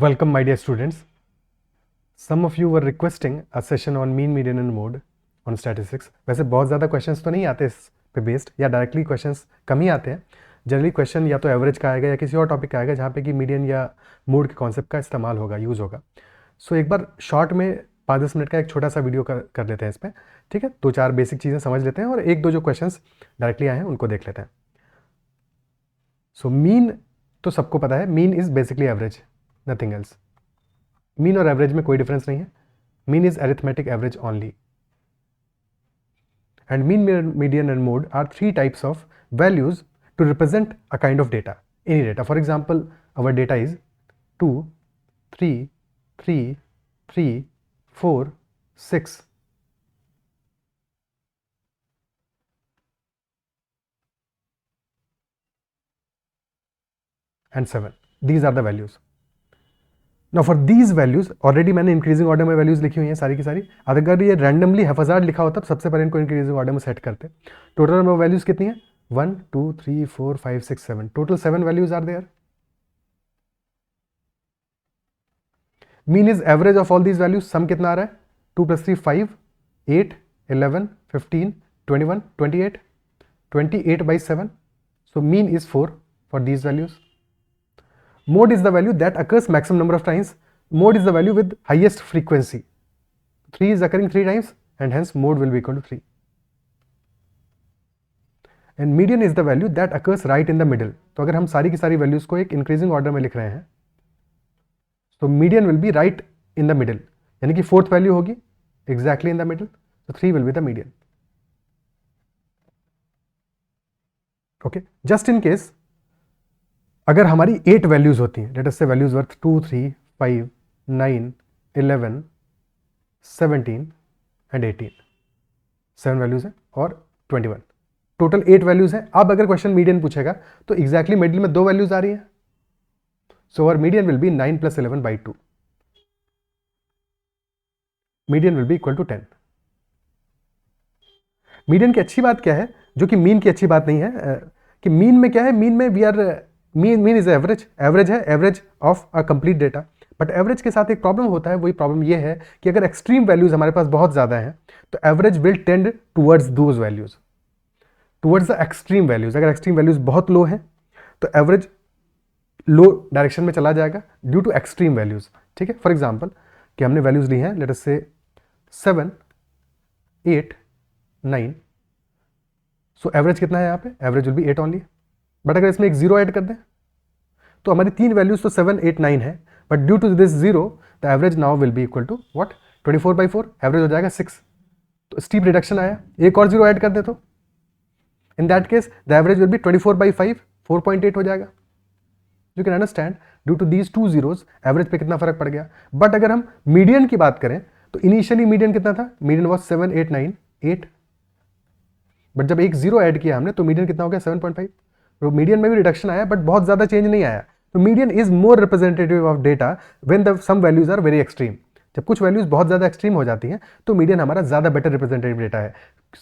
Welcome, my dear students. Some of you were requesting a session on mean, median and mode on statistics. वैसे बहुत ज़्यादा questions तो नहीं आते इस पे बेस्ड, या डायरेक्टली क्वेश्चंस कम ही आते हैं. जनरली क्वेश्चन या तो एवरेज का आएगा या किसी और टॉपिक का आएगा जहाँ पे कि मीडियन या मोड के कॉन्सेप्ट का इस्तेमाल होगा, यूज़ होगा. सो एक बार शॉर्ट में 5-10 मिनट का एक छोटा सा वीडियो कर लेते हैं इस पर. ठीक है, 2-4 बेसिक चीज़ें समझ लेते हैं और 1-2 जो क्वेश्चंस डायरेक्टली आए हैं उनको देख लेते हैं. सो मीन तो सबको पता है, mean is basically average, nothing else. Mean और एवरेज में कोई डिफरेंस नहीं है. Mean is arithmetic average only. And mean, median and mode are 3 types of values to represent a kind of data, any data. For example, our data is 2, 3, 3, 3, 4, 6. and 7. These are the values. Now for these values, already मैंने increasing order में values लिखी हुई हैं सारी की सारी. अगर ये रैंडमली हैफाजार्ड लिखा होता तो सबसे पहले इनको इंक्रीजिंग ऑर्डर में सेट करते. टोटल नंबर ऑफ वैल्यूज कितनी है? 1, 2, 3, 4, 5, 6, 7. Total 7 values are there. Mean is average of all these values. Sum कितना आ रहा है? 2 + 3 5, 8, 11, 15, 21, 28, 28/7. So mean is 4 for these values. Mode is the value that occurs maximum number of times. Mode is the value with highest frequency. 3 is occurring 3 times and hence mode will be equal to 3. And median is the value that occurs right in the middle. तो अगर हम सारी की सारी values को एक increasing order में लिख रहे हैं तो median will B right in the middle, यानी कि 4th वैल्यू होगी एग्जैक्टली इन द मिडल. तो 3 will be the median. Okay, just in case अगर हमारी 8 वैल्यूज होती हैं, लेट अस से वैल्यूज वर्थ 2, 3, 5, 9, 11, 17 एंड 18. 7 वैल्यूज हैं और 21. टोटल 8 वैल्यूज हैं. अब अगर क्वेश्चन मीडियन पूछेगा तो एग्जैक्टली मिडिल में 2 वैल्यूज आ रही हैं. So our median will be 9 + 11/2. Median will be equal to 10. Median की अच्छी बात क्या है, जो कि मीन की अच्छी बात नहीं है, कि मीन में क्या है, मीन में we are mean is average. Average है, average of a complete data. But average के साथ एक प्रॉब्लम होता है. वही प्रॉब्लम ये है कि अगर एक्सट्रीम वैल्यूज हमारे पास बहुत ज़्यादा हैं तो average will tend towards those values, towards the extreme values. अगर एक्सट्रीम वैल्यूज बहुत लो हैं तो एवरेज लो डायरेक्शन में चला जाएगा ड्यू टू एक्सट्रीम वैल्यूज. ठीक है, फॉर एग्जाम्पल कि हमने वैल्यूज ली हैं, लेट अस से 7, 8, 9. सो एवरेज कितना है यहाँ पे? Average will B 8 only. But अगर इसमें एक 0 ऐड कर दें तो हमारी 3 वैल्यूज तो 7, 8, 9 है, but due to this 0 the average now will be equal to what? 24/4. Average हो जाएगा 6. तो स्टीप रिडक्शन आया. एक और 0 ऐड कर दे तो in that case the average will be 24/5, 4.8 हो जाएगा. You can understand due to these 2 zeros average पे कितना फर्क पड़ गया. बट अगर हम मीडियन की बात करें तो इनिशियली मीडियन कितना था? Median was 7, 8, 9, 8. बट जब एक 0 ऐड किया हमने तो मीडियन कितना हो गया? 7.5. तो मीडियन में भी रिडक्शन आया बट बहुत ज़्यादा चेंज नहीं आया. तो median is more representative of data when the some values are very extreme. जब कुछ वैल्यूज बहुत ज़्यादा एक्सट्रीम हो जाती हैं तो मीडियन हमारा ज़्यादा बेटर रिप्रेजेंटेटिव डेटा है.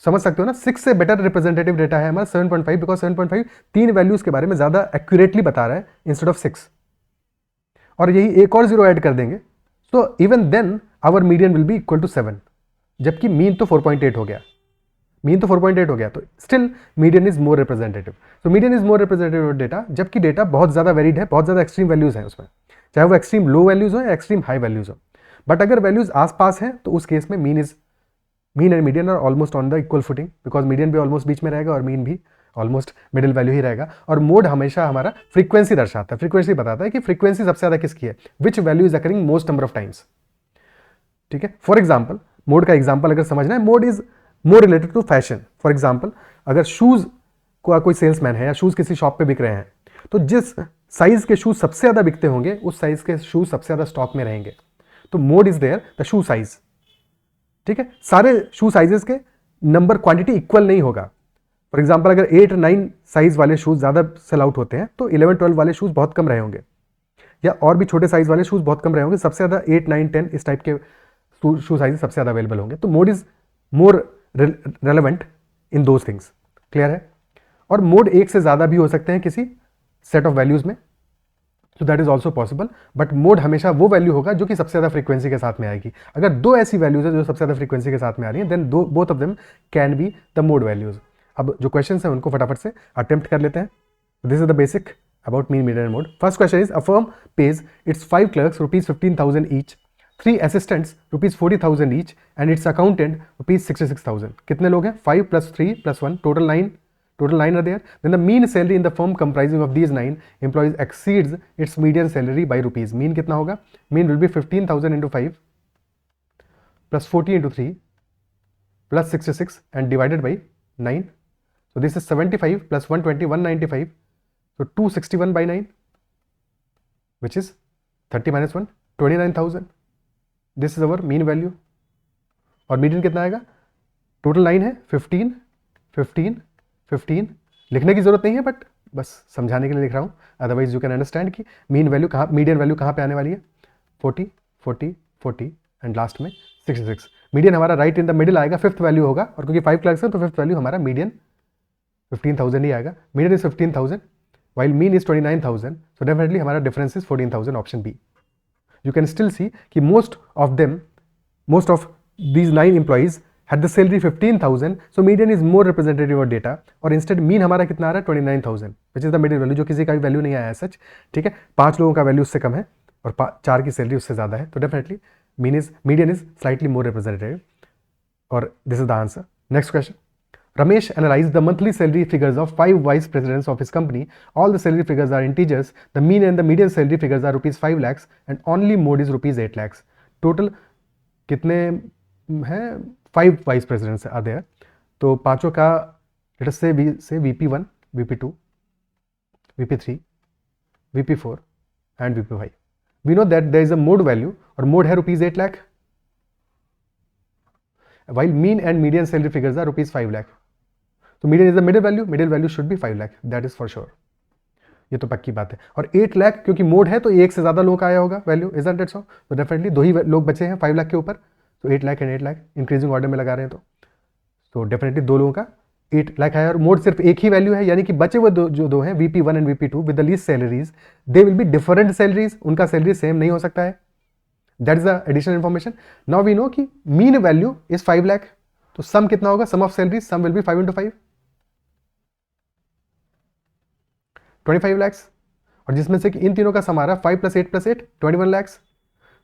समझ सकते हो ना, 6 से बेटर रिप्रेजेंटेटिव डेटा है हमारा 7.5, बिकॉज 7.5 3 वैल्यूज के बारे में ज़्यादा एक्यूरेटली बता रहा है इंस्टेड ऑफ 6. और यही एक और 0 ऐड कर देंगे तो even then our median will be equal to 7, जबकि मीन तो 4.8 हो गया. मीन तो 4.8 हो गया, तो still median is more representative. So median is more representative data, जबकि डेटा बहुत ज़्यादा वेरिड है, बहुत ज़्यादा एक्सट्रीम वैल्यूज हैं उसमें, चाहे वो एक्सट्रीम लो वैल्यूज हो या एक्सट्रीम हाई वैल्यूज हो. बट अगर वैल्यूज आसपास हैं तो उस केस में mean and median are almost on the equal footing, because median भी ऑलमोस्ट बीच में रहेगा और मीन भी ऑलमोस्ट मिडिल वैल्यू ही रहेगा. और मोड हमेशा हमारा फ्रीक्वेंसी दर्शाता है. फ्रीक्वेंसी बताता है कि फ्रीक्वेंसी सबसे ज़्यादा किसकी है, which value is occurring most number of times. ठीक है, फॉर एग्जाम्पल मोड का एग्जाम्पल अगर समझना है, mode is more related to fashion. For example अगर शूज़ को कोई सेल्समैन है या शूज़ किसी शॉप पे बिक रहे हैं तो जिस साइज़ के शूज़ सबसे ज़्यादा बिकते होंगे उस साइज़ के शूज़ सबसे ज़्यादा स्टॉक में रहेंगे. तो mode is there the shoe size. ठीक है, सारे शू साइजेस के नंबर क्वांटिटी इक्वल नहीं होगा. फॉर एग्जाम्पल अगर 8, 9 साइज वाले शूज़ ज़्यादा सेल आउट होते हैं तो 11, 12 वाले शूज़ बहुत कम रहे होंगे, या और भी छोटे साइज वाले शूज़ बहुत कम रहे होंगे. सबसे ज़्यादा 8, 9, 10 इस टाइप के शू साइज सबसे ज़्यादा अवेलेबल होंगे. तो mode is more relevant in those things. Clear है? और मोड एक से ज़्यादा भी हो सकते हैं किसी सेट ऑफ वैल्यूज़ में. तो that is also possible, but mode हमेशा वो वैल्यू होगा जो कि सबसे ज़्यादा फ्रीक्वेंसी के साथ में आएगी। अगर दो ऐसी वैल्यूज है जो सबसे ज़्यादा फ्रीक्वेंसी के साथ में आ रही है, then both of them can be the mode values. अब जो क्वेश्चन है उनको फटाफट से अटेम्प्ट कर लेते हैं। This is the basic about mean, median and mode. First question is, a firm page it's 5 clerks ₹15,000 each, 3 assistants ₹40,000 each and it's accountant ₹66,000। कितने लोग हैं? 5 + 3 + 1, total 9. Total 9 are there. Then the mean salary in the firm comprising of these 9 employees exceeds its median salary by rupees. Mean कितना होगा? Mean will be 15,000 into 5 plus 40 into 3 plus 66 and divided by 9. So this is 75 plus 120, 195. So 261 by 9, which is 30 minus 1, 29,000. This is our mean value. और median कितना आएगा? Total 9 है, 15, 15, 15 लिखने की जरूरत नहीं है, बट बस समझाने के लिए लिख रहा हूँ, अदरवाइज यू कैन अंडरस्टैंड कि मीन वैल्यू कहाँ, मीडियन वैल्यू कहाँ पे आने वाली है? 40, 40, 40 एंड लास्ट में 66। मीडियन हमारा राइट इन द मिडिल आएगा, फिफ्थ वैल्यू होगा, और क्योंकि 5 clerks है तो फिफ्थ वैल्यू हमारा मीडियन 15,000 ही आएगा। Median is 15,000 while mean is 29,000, so definitely हमारा difference is 14,000, option B. You can still see कि most of these 9 employees had the salary 15,000, so median is more representative of data, और instead mean हमारा कितना आ रहा है? 29,000, which is the middle value, जो किसी का भी वैल्यू नहीं आया है सच, ठीक है। 5 लोगों का वैल्यू उससे कम है और 4 की सैलरी उससे ज़्यादा है, तो definitely median is slightly more representative, और this is the answer. Next question, Ramesh analyzed the monthly salary figures of 5 vice presidents of his company. All the salary figures are integers. The mean and the median salary figures are ₹5 lakhs and only mode is ₹8 lakhs. Total कितने हैं? 5 vice presidents are there, तो पांचों का let us से VP1, VP2, VP3, VP4 and VP5। We know that there is a mode value, और mode है ₹8 lakh, while mean and median salary figures are ₹5 lakh. तो median is the middle value should be 5 lakh, that is for sure, ये तो पक्की बात है। और 8 लाख क्योंकि मोड है तो एक से ज्यादा लोगों का आया होगा वैल्यू, इजंट इट सो? तो डेफिनेटली 2 ही लोग बचे हैं 5 लाख के ऊपर, तो 8 lakh and 8 lakh increasing order में लगा रहे हैं, तो डेफिनेटली 2 लोगों का 8 लाख आया, और मोड सिर्फ एक ही वैल्यू है, यानी कि बचे हुए जो दो हैं VP1 and VP2 with the least salaries, they will be different salaries, उनका सैलरी सेम नहीं हो सकता है। That is the additional information. Now we know कि मीन वैल्यू इज 5 लाख, तो सम कितना होगा? Sum of salaries, sum will be 5 into 5, 25 lakhs, और जिसमें से कि इन तीनों का सम आ रहा है 5 + 8 + 8, 21 lakhs.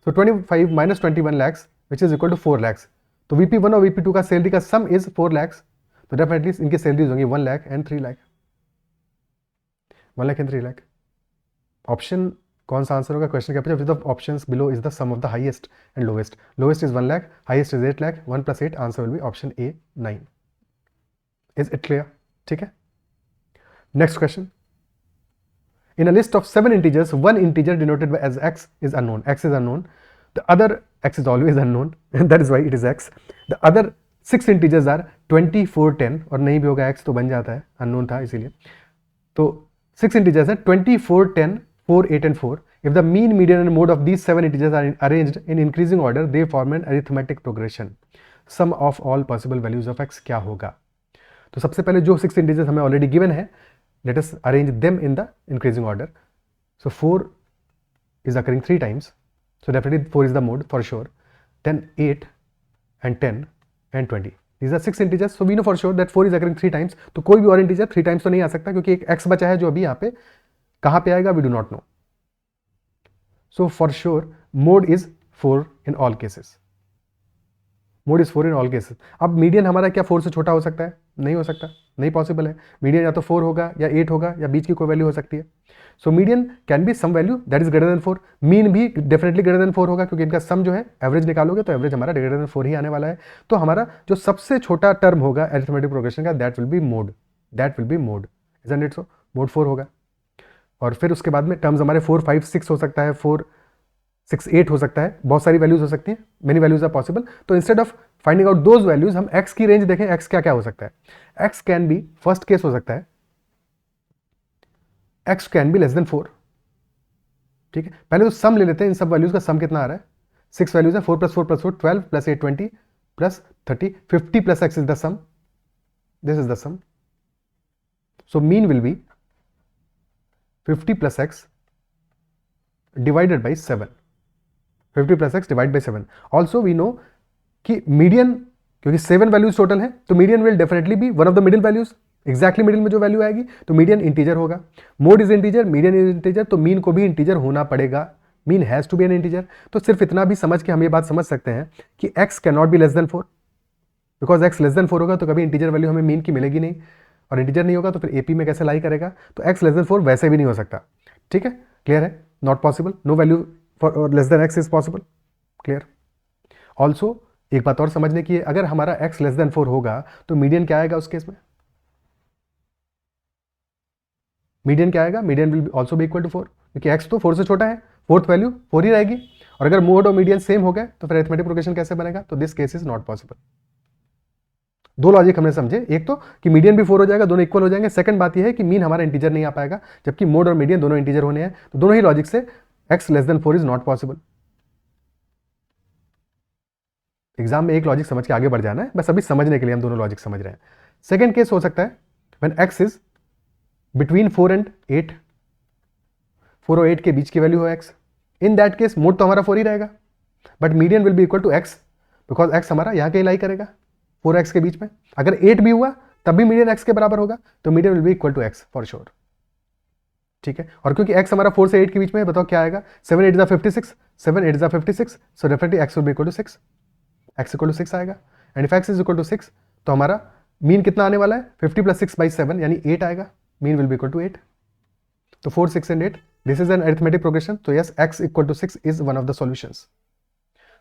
So 25 minus 21 lakhs, which is equal to 4 lakhs. तो VP1 और VP2 का सैलरी का सम इज 4 lakhs, तो डेफिनेटली इनकी सैलरीज होंगी 1 lakh and 3 lakh, 1 lakh and 3 lakh. Option कौन सा आंसर होगा? Question capture with the options below is the sum of the highest and lowest. Lowest is 1 lakh, highest is 8 lakh, 1 + 8, answer will be option A 9। Is it clear? ठीक है। Next question, in a list of 7 integers, one integer denoted by as x is unknown. X is unknown. The other x is always unknown, and that is why it is x. The other 6 integers are 20, 4, 10, और नहीं भी होगा x तो बन जाता है, unknown था इसीलिए। तो 6 integers हैं 20, 4, 10, 4, 8 and 4. If the mean, median and mode of these 7 integers are arranged in increasing order, they form an arithmetic progression. Sum of all possible values of x क्या होगा? तो सबसे पहले जो 6 integers हमें ऑलरेडी गिवन है, let us arrange them in the increasing order. So 4 is occurring 3 times, so definitely 4 is the mode for sure. Then 8 and 10 and 20, these are 6 integers, so we know for sure that 4 is occurring 3 times. तो कोई भी और integer 3 times तो नहीं आ सकता, क्योंकि एक x बचा है जो अभी यहाँ पे कहाँ पे आएगा, we do not know. So for sure mode is 4 in all cases. Mode is 4 in all cases. अब मीडियन हमारा क्या 4 से छोटा हो सकता है? नहीं हो सकता, नहीं पॉसिबल है। मीडियन या तो 4 होगा या 8 होगा या बीच की कोई वैल्यू हो सकती है। So median can be some value that is greater than 4। Mean भी डेफिनेटली ग्रेटर देन 4 होगा, क्योंकि इनका सम जो है एवरेज निकालोगे तो एवरेज हमारा ग्रेटर देन 4 ही आने वाला है। तो हमारा जो सबसे छोटा टर्म होगा अरिथमेटिक प्रोग्रेशन का, that will B mode, that will B mode, isn't it so? Mode 4 होगा। और फिर उसके बाद में टर्म्स हमारे 4, 5, 6 हो सकता है, 4, 6, 8 हो सकता है, बहुत सारी वैल्यूज हो सकती हैं, मेनी वैल्यूज आर पॉसिबल। तो instead of finding out those values, हम x की रेंज देखें, x क्या क्या हो सकता है। x can be, first case हो सकता है x can be less than 4, ठीक है। पहले तो सम ले लेते हैं, इन सब वैल्यूज का सम कितना आ रहा है? 6 वैल्यूज है, 4 + 4 + 4, 12 + 8, 20 + 30, 50 + x is the sum, this is the sum. So mean will be 50 + x divided by 7, 50 plus x divide by 7. Also we know कि मीडियन, क्योंकि 7 वैल्यूज टोटल है, तो median will definitely be one of the middle values, exactly middle में जो value आएगी, तो median integer होगा. Mode is integer, median is integer, तो मीन को भी इंटीजर होना पड़ेगा. Mean has to be an integer. तो सिर्फ इतना भी समझ के हम ये बात समझ सकते हैं कि x can not be less than 4, because x less than 4 होगा तो कभी इंटीजर वैल्यू हमें मीन की मिलेगी नहीं, और इंटीजर नहीं होगा तो फिर एपी में कैसे लाई करेगा. तो x लेस देन 4 वैसे भी नहीं हो सकता. ठीक है, क्लियर है, not possible. No value for less than x is possible. Clear. Also एक बात और समझने की है, अगर हमारा x लेस देन 4 होगा तो मीडियन क्या आएगा उस केस में? मीडियन क्या आएगा? Median will also be equal to 4, क्योंकि x तो 4 से छोटा है, फोर्थ वैल्यू 4 ही रहेगी. और अगर मोड और मीडियन सेम हो गए तो फिर अरिथमेटिक प्रोग्रेशन कैसे बनेगा? तो this case is not possible. दो लॉजिक हमने समझे, एक तो कि मीडियन भी 4 हो जाएगा, दोनों इक्वल हो जाएंगे. सेकंड बात यह है कि मीन हमारा इंटीजर नहीं आ पाएगा, जबकि मोड और मीडियन दोनों इंटीजर होने हैं. तो दोनों ही लॉजिक से x less than 4 is not possible. Exam में एक लॉजिक समझ के आगे बढ़ जाना है, बस अभी समझने के लिए हम दोनों लॉजिक समझ रहे हैं. सेकंड केस हो सकता है when x is between 4 and 8, 4 और 8 के बीच की वैल्यू हो x. In that case mode तो हमारा 4 ही रहेगा, but median will be equal to x, because x हमारा यहाँ के लाई करेगा 4x के बीच में. अगर 8 भी हुआ तब भी मीडियन x के बराबर होगा, तो median will be equal to x for sure. ठीक है, और क्योंकि x हमारा 4 से 8 के बीच में है, बताओ क्या आएगा? 7 8 जा 56, 7 8 जा 56, so definitely x will be equal to 6, x equal to 6 आएगा. And if x is equal to 6 तो हमारा मीन कितना आने वाला है? 50 प्लस 6 बाई 7 यानी 8 आएगा. Mean will be equal to 8. तो 4 6 and 8, this is an arithmetic progression. तो yes, x equal to 6 is one of the solutions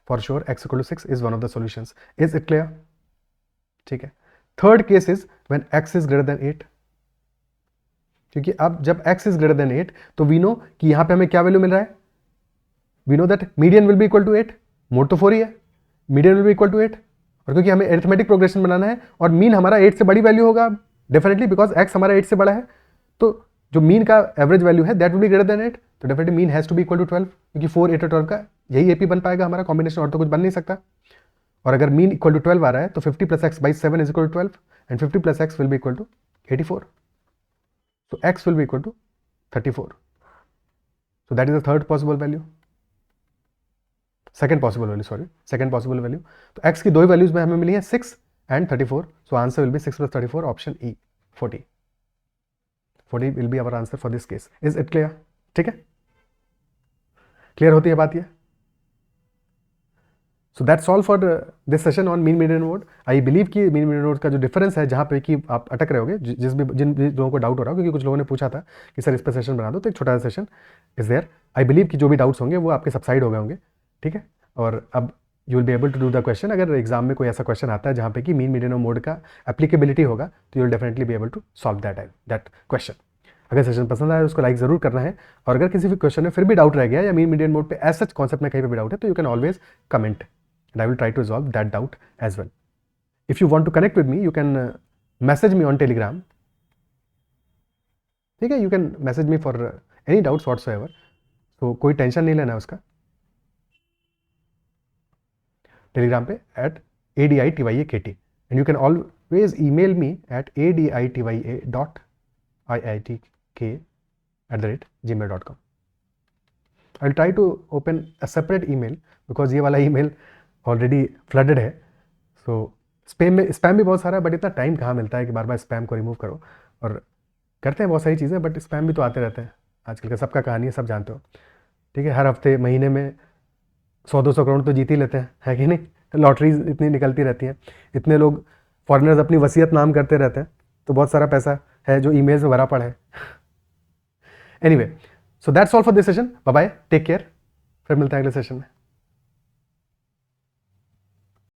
for sure. x equal to 6 is one of the solutions. Is it clear? ठीक है. Third case is when x is greater than 8, क्योंकि अब जब x is greater than 8 तो we know कि यहां पे हमें क्या वैल्यू मिल रहा है? We know that median will be equal to 8, mode तो 4 ही है, median will be equal to 8. और क्योंकि हमें अरिथमेटिक प्रोग्रेशन बनाना है और मीन हमारा 8 से बड़ी वैल्यू होगा डेफिनेटली, बिकॉज x हमारा 8 से बड़ा है, तो जो मीन का एवरेज वैल्यू है that will be greater than 8. तो definitely mean has to be equal to 12, क्योंकि 4 8 और 12 का यही एपी बन पाएगा हमारा कॉम्बिनेशन, और तो कुछ बन नहीं सकता. और अगर मीन इक्वल टू 12 आ रहा है तो 50 plus x by 7 is equal to 12, and 50 plus x will be equal to 84. So x will be equal to 34. So that is the third possible value. Second possible value, sorry. Second possible value. तो x की दो ही values में हमें मिली है 6 and 34. So answer will be 6 plus 34, option E, 40. 40 will be our answer for this case. Is it clear? ठीक है? Clear होती है बात ये? So that's all for this session on mean median mode. I believe कि mean median mode का जो difference है, जहाँ पे कि आप अटक रहे होगे, जिन लोगों को डाउट हो रहा हो, क्योंकि कुछ लोगों ने पूछा था कि सर इस पर सेशन बना दो, तो एक छोटा सा session is there. I believe कि जो भी डाउट्स होंगे वो आपके सबसाइड हो गए होंगे. ठीक है, और अब you will be able to do the question. अगर एग्जाम में कोई ऐसा क्वेश्चन आता है जहाँ पे कि मीन मीडियन मोड का एप्लीकेबिलिटी होगा, तो you will definitely be able to solve that question. अगर सेशन पसंद आया उसको लाइक जरूर करना है, और अगर किसी भी क्वेश्चन में फिर भी डाउट रह गया या मीन मीडियन मोड पे एज सच कॉन्सेप्ट में कहीं पे भी डाउट है, तो you can always comment and I will try to resolve that doubt as well. If you want to connect with me, you can message me on Telegram. ठीक है, you can message me for any doubts whatsoever. So कोई tension नहीं लेना है उसका. Telegram पे @ADITYAKT, and you can always email me at aditya.iitk@gmail.com. I'll try to open a separate email because ये वाला email ऑलरेडी फ्लडेड है. सो spam भी बहुत सारा है, बट इतना टाइम कहाँ मिलता है कि बार बार स्पैम को रिमूव करो. और करते हैं बहुत सारी चीज़ें, बट स्पैम भी तो आते रहते हैं. आजकल का सबका कहानी है, सब जानते हो. ठीक है, हर हफ्ते महीने में 100-200 करोड़ तो जीत ही लेते हैं, है कि नहीं? लॉटरीज इतनी निकलती रहती हैं, इतने लोग फॉरेनर्स अपनी वसीयत नाम करते रहते हैं, तो बहुत सारा पैसा है जो ईमेल्स में भरा पड़ा है. Anyway, so that's all for this session. Bye bye, take care. फिर मिलते हैं अगले सेशन में.